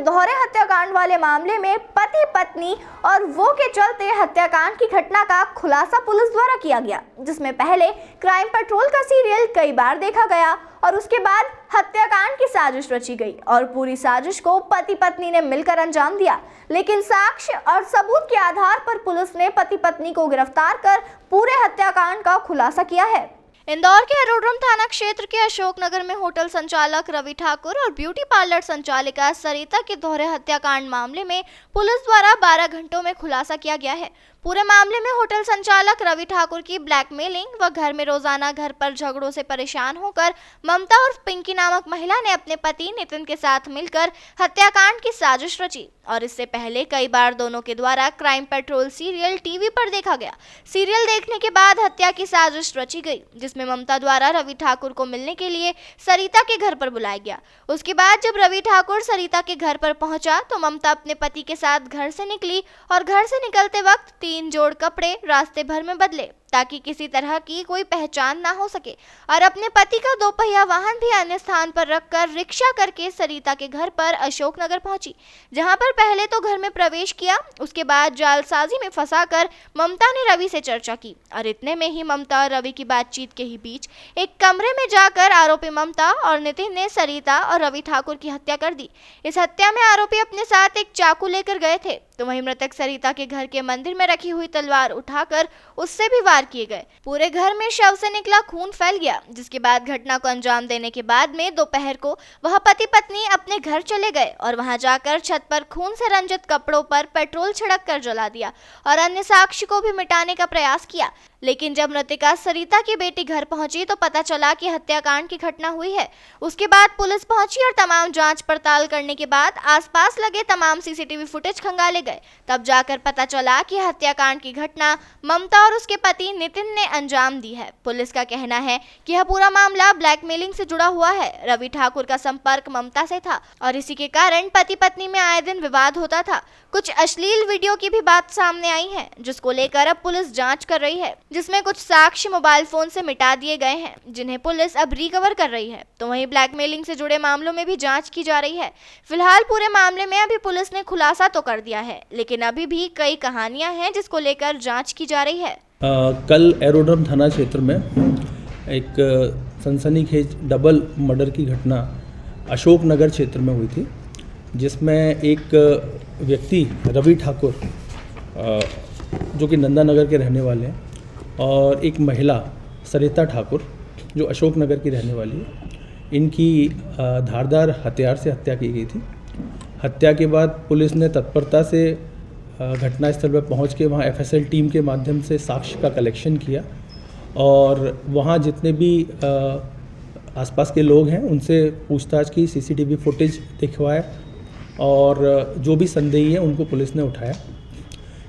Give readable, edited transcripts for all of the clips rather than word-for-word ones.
दोहरे हत्याकांड वाले मामले में पति पत्नी और वो के चलते हत्याकांड की घटना का खुलासा पुलिस द्वारा किया गया, जिसमें पहले क्राइम पेट्रोल का सीरियल कई बार देखा गया और उसके बाद हत्याकांड की साजिश रची गई और पूरी साजिश को पति पत्नी ने मिलकर अंजाम दिया। लेकिन साक्ष्य और सबूत के आधार पर पुलिस ने पति पत्नी को गिरफ्तार कर पूरे हत्याकांड का खुलासा किया है। इंदौर के एरोड्रम थाना क्षेत्र के अशोकनगर में होटल संचालक रवि ठाकुर और ब्यूटी पार्लर संचालिका सरिता के दोहरे हत्याकांड मामले में पुलिस द्वारा 12 घंटों में खुलासा किया गया है। पूरे मामले में होटल संचालक रवि ठाकुर की ब्लैकमेलिंग व घर में रोजाना घर पर झगड़ों से परेशान होकर ममता और पिंकी नामक महिला ने अपने पति नितिन के साथ मिलकर हत्याकांड की साजिश रची और इससे पहले कई बार दोनों के द्वारा क्राइम पेट्रोल सीरियल टीवी पर देखा गया। सीरियल देखने के बाद हत्या की साजिश रची गई, जिसमें ममता द्वारा रवि ठाकुर को मिलने के लिए सरिता के घर पर बुलाया गया। उसके बाद जब रवि ठाकुर सरिता के घर पर पहुंचा तो ममता अपने पति के साथ घर से निकली और घर से निकलते वक्त 3 जोड़ कपड़े रास्ते भर में बदले ताकि किसी तरह की कोई पहचान ना हो सके और अपने पति का 2 पहिया वाहन भी अन्य स्थान पर रखकर रिक्शा करके सरिता के घर पर अशोकनगर पहुंची, जहां पर पहले तो घर में प्रवेश किया। उसके बाद जालसाजी में फंसाकर ममता ने रवि से चर्चा की और इतने में ही ममता और रवि की बातचीत के ही बीच एक कमरे में जाकर आरोपी ममता और नितिन ने सरिता और रवि ठाकुर की हत्या कर दी। इस हत्या में आरोपी अपने साथ एक चाकू लेकर गए थे, तो वहीं मृतक सरिता के घर के मंदिर में रखी हुई तलवार उठाकर उससे भी वार किए गए। पूरे घर में शव से निकला खून फैल गया, जिसके बाद घटना को अंजाम देने के बाद में दोपहर को वह पति पत्नी अपने घर चले गए और वहां जाकर छत पर खून से रंजित कपड़ों पर पेट्रोल छिड़क कर जला दिया और अन्य साक्ष्य को भी मिटाने का प्रयास किया। लेकिन जब मृतका सरिता की बेटी घर पहुंची तो पता चला कि हत्याकांड की घटना हुई है। उसके बाद पुलिस पहुंची और तमाम जांच पड़ताल करने के बाद आसपास लगे तमाम सीसीटीवी फुटेज खंगाले गए। तब जाकर पता चला कि हत्याकांड की घटना ममता और उसके पति नितिन ने अंजाम दी है। पुलिस का कहना है कि यह पूरा मामला ब्लैकमेलिंग से जुड़ा हुआ है। रवि ठाकुर का संपर्क ममता से था और इसी के कारण पति पत्नी में आए दिन विवाद होता था। कुछ अश्लील वीडियो की भी बात सामने आई है, जिसको लेकर अब पुलिस जांच कर रही है, जिसमें कुछ साक्ष्य मोबाइल फोन से मिटा दिए गए हैं, जिन्हें पुलिस अब रिकवर कर रही है। तो वहीं ब्लैकमेलिंग से जुड़े मामलों में भी जांच की जा रही है। फिलहाल पूरे मामले में अभी पुलिस ने खुलासा तो कर दिया है, लेकिन अभी भी कई कहानियां हैं जिसको लेकर जांच की जा रही है। कल एरोड्रम थाना क्षेत्र में एक सनसनीखेज डबल मर्डर की घटना अशोकनगर क्षेत्र में हुई थी, जिसमें एक व्यक्ति रवि ठाकुर जो कि नंदानगर के रहने वाले हैं और एक महिला सरिता ठाकुर जो अशोकनगर की रहने वाली है, इनकी धारदार हथियार से हत्या की गई थी। हत्या के बाद पुलिस ने तत्परता से घटनास्थल पर पहुंच के वहां एफएसएल टीम के माध्यम से साक्ष्य का कलेक्शन किया और वहां जितने भी आसपास के लोग हैं उनसे पूछताछ की, सीसीटीवी फुटेज दिखवाया और जो भी संदेही है उनको पुलिस ने उठाया।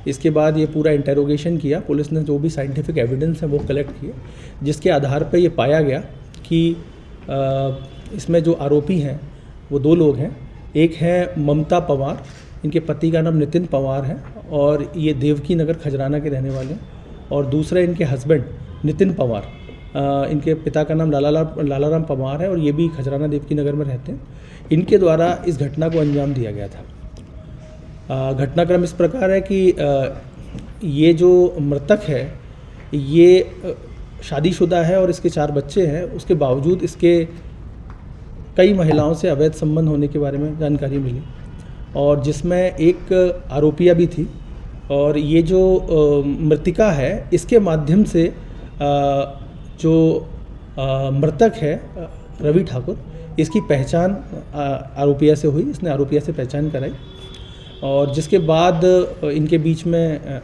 इसके बाद ये पूरा इंटेरोगेशन किया। पुलिस ने जो भी साइंटिफिक एविडेंस है वो कलेक्ट किए, जिसके आधार पर ये पाया गया कि इसमें जो आरोपी हैं वो 2 लोग हैं। एक है ममता पवार, इनके पति का नाम नितिन पवार है और ये देवकी नगर खजराना के रहने वाले हैं, और दूसरा इनके हस्बैंड नितिन पवार, इनके पिता का नाम लालाराम पवार है और ये भी खजराना देवकी नगर में रहते हैं। इनके द्वारा इस घटना को अंजाम दिया गया था। घटनाक्रम इस प्रकार है कि ये जो मृतक है ये शादीशुदा है और इसके 4 बच्चे हैं। उसके बावजूद इसके कई महिलाओं से अवैध संबंध होने के बारे में जानकारी मिली और जिसमें एक आरोपिया भी थी। और ये जो मृतिका है इसके माध्यम से जो मृतक है रवि ठाकुर, इसकी पहचान आरोपिया से हुई। इसने आरोपिया से पहचान कराई और जिसके बाद इनके बीच में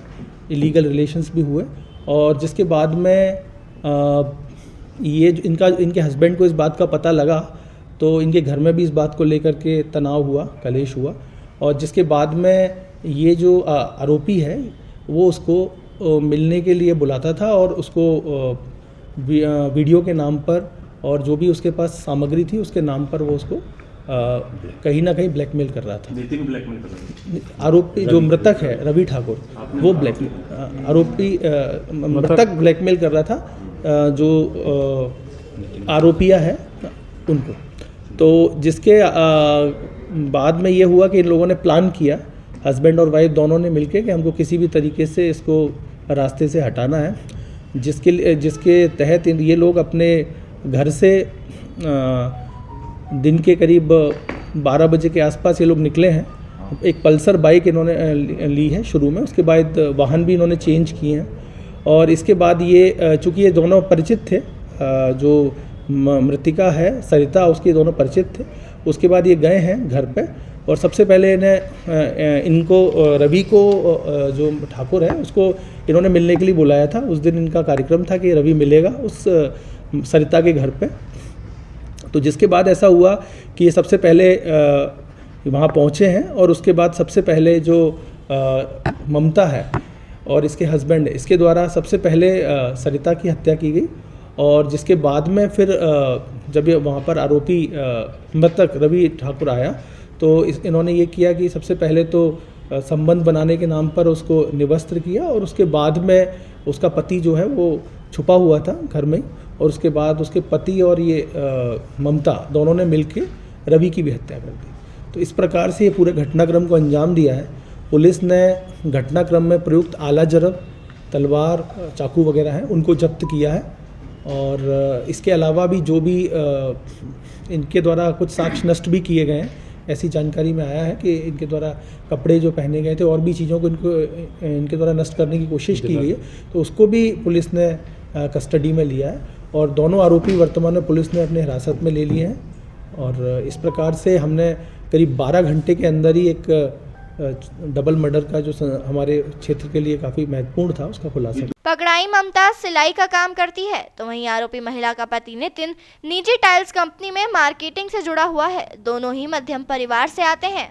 इलीगल रिलेशंस भी हुए और जिसके बाद में ये इनके हस्बैंड को इस बात का पता लगा तो इनके घर में भी इस बात को लेकर के तनाव हुआ, कलेश हुआ और जिसके बाद में ये जो आरोपी है वो उसको मिलने के लिए बुलाता था और उसको वीडियो के नाम पर और जो भी उसके पास सामग्री थी उसके नाम पर वो उसको कहीं ना कहीं ब्लैकमेल कर रहा था। ब्लैकमेल कर रहा था। आरोपी जो मृतक है रवि ठाकुर वो ब्लैकमेल आरोपी मृतक ब्लैकमेल कर रहा था जो आरोपिया है उनको। तो जिसके बाद में ये हुआ कि इन लोगों ने प्लान किया, हस्बैंड और वाइफ दोनों ने मिलके, कि हमको किसी भी तरीके से इसको रास्ते से हटाना है, जिसके तहत ये लोग अपने घर से दिन के करीब 12 बजे के आसपास ये लोग निकले हैं। एक पल्सर बाइक इन्होंने ली है शुरू में, उसके बाद वाहन भी इन्होंने चेंज किए हैं। और इसके बाद ये चूँकि ये दोनों परिचित थे, जो मृतिका है सरिता, उसके दोनों परिचित थे। उसके बाद ये गए हैं घर पे, और सबसे पहले इनको रवि को, जो ठाकुर है, उसको इन्होंने मिलने के लिए बुलाया था। उस दिन इनका कार्यक्रम था कि रवि मिलेगा उस सरिता के घर पे। तो जिसके बाद ऐसा हुआ कि ये सबसे पहले वहाँ पहुँचे हैं, और उसके बाद सबसे पहले जो ममता है और इसके हस्बैंड है, इसके द्वारा सबसे पहले सरिता की हत्या की गई। और जिसके बाद में फिर जब ये वहाँ पर आरोपी मृतक रवि ठाकुर आया, तो इन्होंने ये किया कि सबसे पहले तो संबंध बनाने के नाम पर उसको निवस्त्र किया, और उसके बाद में उसका पति जो है वो छुपा हुआ था घर में, और उसके बाद उसके पति और ये ममता दोनों ने मिलके रवि की भी हत्या कर दी। तो इस प्रकार से ये पूरे घटनाक्रम को अंजाम दिया है। पुलिस ने घटनाक्रम में प्रयुक्त आला जरब, तलवार, चाकू वगैरह हैं, उनको जब्त किया है। और इसके अलावा भी जो भी इनके द्वारा कुछ साक्ष्य नष्ट भी किए गए हैं, ऐसी जानकारी में आया है कि इनके द्वारा कपड़े जो पहने गए थे और भी चीज़ों को इनके द्वारा नष्ट करने की कोशिश की गई है, तो उसको भी पुलिस ने कस्टडी में लिया है। और दोनों आरोपी वर्तमान में पुलिस ने अपने हिरासत में ले लिए हैं। और इस प्रकार से हमने करीब 12 घंटे के अंदर ही एक डबल मर्डर का जो हमारे क्षेत्र के लिए काफ़ी महत्वपूर्ण था, उसका खुलासा। पकड़ाई ममता सिलाई का काम करती है, तो वहीं आरोपी महिला का पति नितिन निजी टाइल्स कंपनी में मार्केटिंग से जुड़ा हुआ है। दोनों ही मध्यम परिवार से आते हैं।